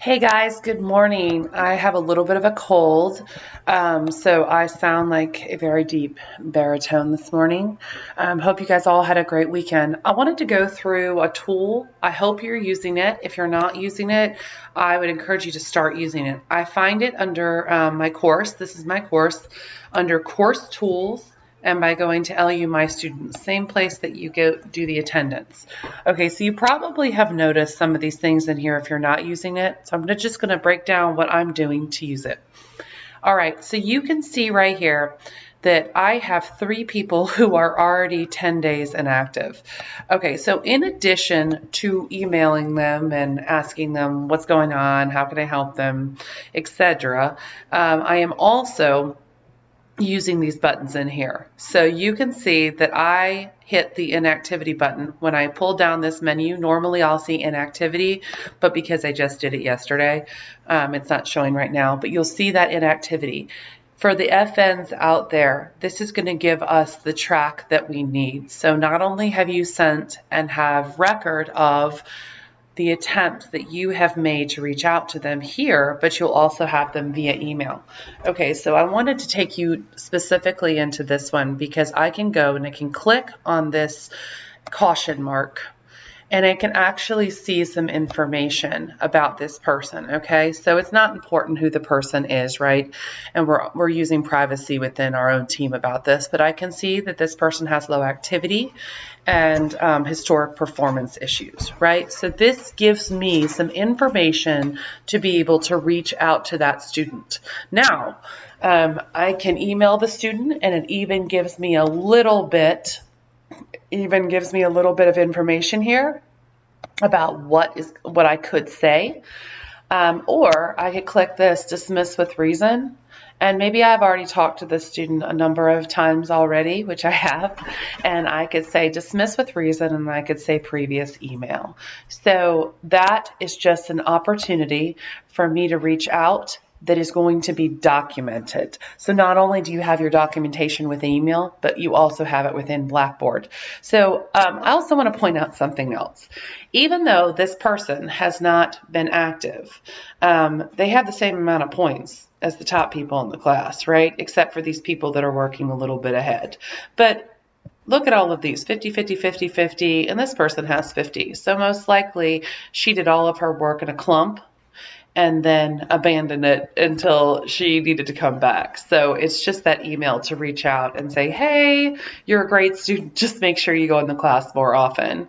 Hey guys, good morning. I have a little bit of a cold, so I sound like a very deep baritone this morning. Hope you guys all had a great weekend. I wanted to go through a tool. I hope you're using it. If you're not using it, I would encourage you to start using it. I find it under my course. This is my course under Course Tools, and by going to LUMyStudents, same place that you go do the attendance. Okay, so you probably have noticed some of these things in here if you're not using it. So I'm just going to break down what I'm doing to use it. All right, so you can see right here that I have 3 people who are already 10 days inactive. Okay, so in addition to emailing them and asking them what's going on, how can I help them, etc., I am also using these buttons in here. So you can see that I hit the inactivity button. When I pull down this menu, normally I'll see inactivity, but because I just did it yesterday, it's not showing right now, but you'll see that inactivity. For the FNs out there, this is going to give us the track that we need. So not only have you sent and have record of the attempts that you have made to reach out to them here, but you'll also have them via email. Okay, so I wanted to take you specifically into this one because I can go and I can click on this caution mark and I can actually see some information about this person, okay? So it's not important who the person is, right? And we're using privacy within our own team about this, but I can see that this person has low activity and historic performance issues, right? So this gives me some information to be able to reach out to that student. Now, I can email the student and it even gives me a little bit of information here about what I could say, or I could click this dismiss with reason, and maybe I've already talked to the student a number of times already, which I have, and I could say dismiss with reason, and I could say previous email. So that is just an opportunity for me to reach out that is going to be documented. So not only do you have your documentation within email, but you also have it within Blackboard. So I also want to point out something else. Even though this person has not been active, they have the same amount of points as the top people in the class, right? Except for these people that are working a little bit ahead. But look at all of these, 50, 50, 50, 50, and this person has 50. So most likely she did all of her work in a clump and then abandoned it until she needed to come back. So it's just that email to reach out and say, hey, you're a great student. Just make sure you go in the class more often.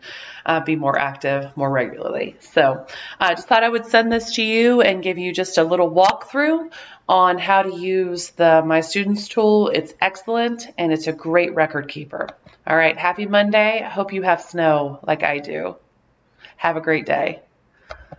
Be more active more regularly. So I just thought I would send this to you and give you just a little walkthrough on how to use the My Students tool. It's excellent and it's a great record keeper. All right, happy Monday. I hope you have snow like I do. Have a great day.